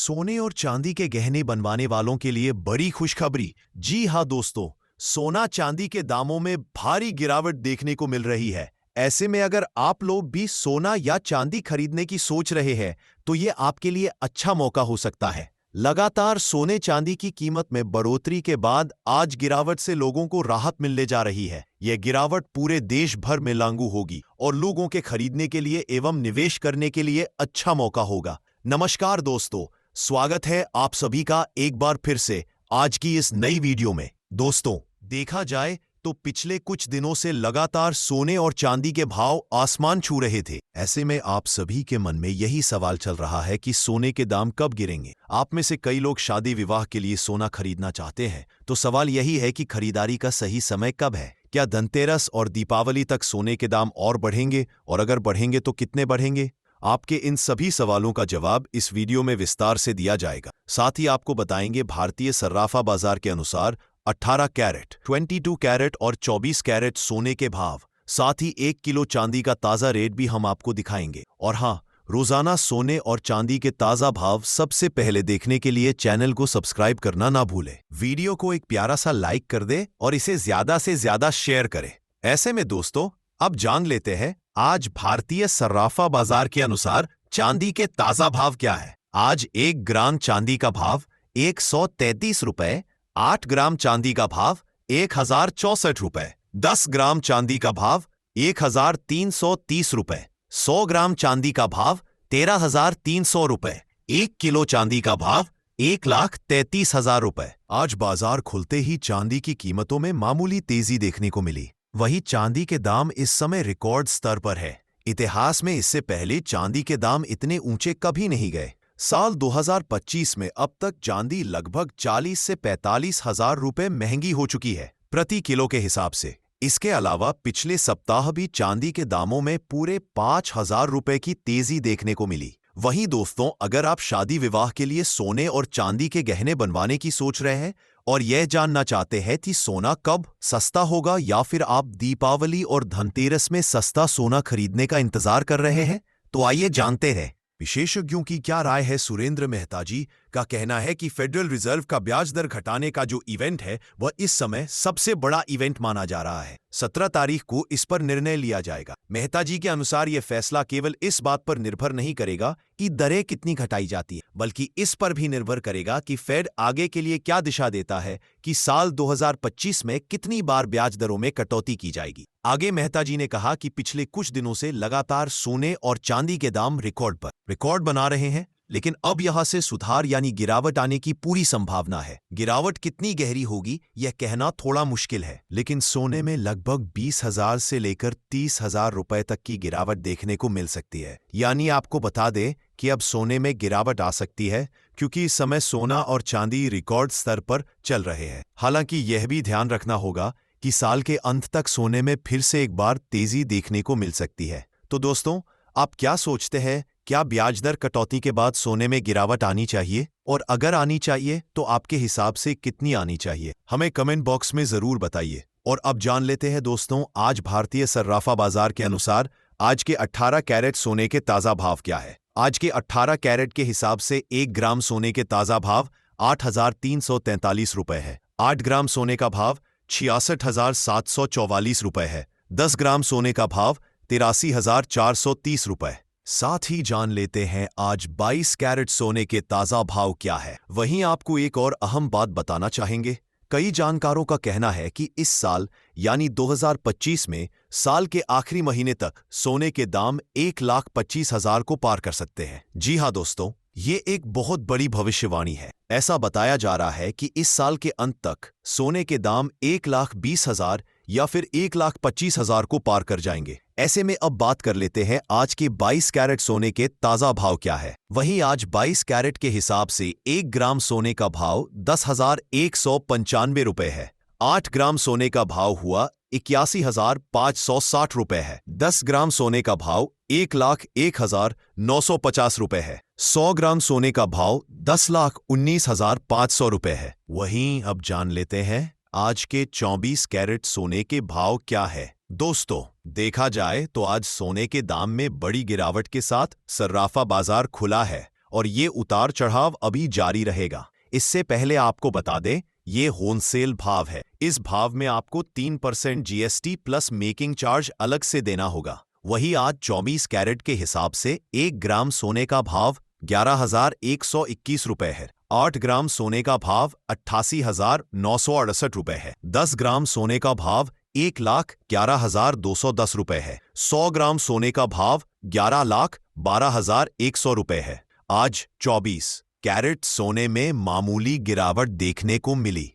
सोने और चांदी के गहने बनवाने वालों के लिए बड़ी खुशखबरी। जी हां दोस्तों, सोना चांदी के दामों में भारी गिरावट देखने को मिल रही है। ऐसे में अगर आप लोग भी सोना या चांदी खरीदने की सोच रहे हैं तो ये आपके लिए अच्छा मौका हो सकता है। लगातार सोने चांदी की कीमत में बढ़ोतरी के बाद आज गिरावट से लोगों को राहत मिलने जा रही है। यह गिरावट पूरे देश भर में लागू होगी और लोगों के खरीदने के लिए एवं निवेश करने के लिए अच्छा मौका होगा। नमस्कार दोस्तों, स्वागत है आप सभी का एक बार फिर से आज की इस नई वीडियो में। दोस्तों, देखा जाए तो पिछले कुछ दिनों से लगातार सोने और चांदी के भाव आसमान छू रहे थे। ऐसे में आप सभी के मन में यही सवाल चल रहा है कि सोने के दाम कब गिरेंगे। आप में से कई लोग शादी विवाह के लिए सोना खरीदना चाहते हैं, तो सवाल यही है कि खरीदारी का सही समय कब है। क्या धनतेरस और दीपावली तक सोने के दाम और बढ़ेंगे, और अगर बढ़ेंगे तो कितने बढ़ेंगे? आपके इन सभी सवालों का जवाब इस वीडियो में विस्तार से दिया जाएगा। साथ ही आपको बताएंगे भारतीय सर्राफा बाजार के अनुसार 18 कैरेट, 22 कैरेट और 24 कैरेट सोने के भाव। साथ ही 1 किलो चांदी का ताज़ा रेट भी हम आपको दिखाएंगे। और हाँ, रोजाना सोने और चांदी के ताज़ा भाव सबसे पहले देखने के लिए चैनल को सब्सक्राइब करना ना भूलें। वीडियो को एक प्यारा सा लाइक कर दे और इसे ज्यादा से ज्यादा शेयर करें। ऐसे में दोस्तों, अब जान लेते हैं आज भारतीय सर्राफा बाजार के अनुसार चांदी के ताजा भाव क्या है। आज 1 ग्राम चांदी का भाव 133 रुपए, 8 ग्राम चांदी का भाव 1064 रुपए, 10 ग्राम चांदी का भाव 1330 रुपए, 100 ग्राम चांदी का भाव 13300 रुपए, 1 किलो चांदी का भाव 1,33,000 रुपए। आज बाजार खुलते ही चांदी की कीमतों में मामूली तेजी देखने को मिली। वहीं चांदी के दाम इस समय रिकॉर्ड स्तर पर है। इतिहास में इससे पहले चांदी के दाम इतने ऊंचे कभी नहीं गए। साल 2025 में अब तक चांदी लगभग 40 से 45 हजार रुपए महंगी हो चुकी है प्रति किलो के हिसाब से। इसके अलावा पिछले सप्ताह भी चांदी के दामों में पूरे 5,000 रुपए की तेजी देखने को मिली। वहीं दोस्तों, अगर आप शादी विवाह के लिए सोने और चांदी के गहने बनवाने की सोच रहे हैं और यह जानना चाहते हैं कि सोना कब सस्ता होगा, या फिर आप दीपावली और धनतेरस में सस्ता सोना खरीदने का इंतजार कर रहे हैं, तो आइए जानते हैं विशेषज्ञों की क्या राय है। सुरेंद्र मेहता जी का कहना है कि फेडरल रिजर्व का ब्याज दर घटाने का जो इवेंट है वह इस समय सबसे बड़ा इवेंट माना जा रहा है। 17 तारीख को इस पर निर्णय लिया जाएगा। मेहता जी के अनुसार यह फैसला केवल इस बात पर निर्भर नहीं करेगा कि दरें कितनी घटाई जाती है, बल्कि इस पर भी निर्भर करेगा कि फेड आगे के लिए क्या दिशा देता है कि साल 2025 में कितनी बार ब्याज दरों में कटौती की जाएगी। आगे मेहता जी ने कहा कि पिछले कुछ दिनों से लगातार सोने और चांदी के दाम रिकॉर्ड बना रहे हैं, लेकिन अब यहां से सुधार यानी गिरावट आने की पूरी संभावना है। गिरावट कितनी गहरी होगी यह कहना थोड़ा मुश्किल है, लेकिन सोने में लगभग 20,000 से लेकर 30,000 रुपए तक की गिरावट देखने को मिल सकती है। यानी आपको बता दें कि अब सोने में गिरावट आ सकती है, क्योंकि इस समय सोना और चांदी रिकॉर्ड स्तर पर चल रहे हैं। हालांकि यह भी ध्यान रखना होगा कि साल के अंत तक सोने में फिर से एक बार तेजी देखने को मिल सकती है। तो दोस्तों, आप क्या सोचते हैं? क्या ब्याज दर कटौती के बाद सोने में गिरावट आनी चाहिए? और अगर आनी चाहिए तो आपके हिसाब से कितनी आनी चाहिए? हमें कमेंट बॉक्स में जरूर बताइए। और अब जान लेते हैं दोस्तों, आज भारतीय सर्राफा बाजार के अनुसार आज के 18 कैरेट सोने के ताजा भाव क्या है। आज के 18 कैरेट के हिसाब से 1 ग्राम सोने के ताजा भाव 8,343 रुपए है। 8 ग्राम सोने का भाव 66,744 रुपए है। 10 ग्राम सोने का भाव 83,430 रुपए। साथ ही जान लेते हैं आज 22 कैरेट सोने के ताजा भाव क्या है। वहीं आपको एक और अहम बात बताना चाहेंगे। कई जानकारों का कहना है कि इस साल यानी 2025 में साल के आखिरी महीने तक सोने के दाम 1,25,000 को पार कर सकते हैं। जी हां दोस्तों, ये एक बहुत बड़ी भविष्यवाणी है। ऐसा बताया जा रहा है कि इस साल के अंत तक सोने के दाम 1,20,000 या फिर 1,25,000 को पार कर जाएंगे। ऐसे में अब बात कर लेते हैं आज के 22 कैरेट सोने के ताजा भाव क्या है। वहीं आज 22 कैरेट के हिसाब से 1 ग्राम सोने का भाव 10,195 रुपए है। 8 ग्राम सोने का भाव हुआ 81,560 रुपए है। 10 ग्राम सोने का भाव 1,01,950 रुपए है। 100 ग्राम सोने का भाव 10,19,500 रुपए है। वहीं अब जान लेते हैं आज के 24 कैरेट सोने के भाव क्या है। दोस्तों, देखा जाए तो आज सोने के दाम में बड़ी गिरावट के साथ सर्राफा बाजार खुला है और ये उतार चढ़ाव अभी जारी रहेगा। इससे पहले आपको बता दें, ये होलसेल भाव है। इस भाव में आपको 3% जीएसटी प्लस मेकिंग चार्ज अलग से देना होगा। वही आज 24 कैरेट के हिसाब से 1 ग्राम सोने का भाव 11,121 रुपए है। 8 ग्राम सोने का भाव 88,968 रुपए है। 10 ग्राम सोने का भाव 1,11,210 रुपए है। 100 ग्राम सोने का भाव 11,12,100 रुपए है। आज 24 कैरेट सोने में मामूली गिरावट देखने को मिली।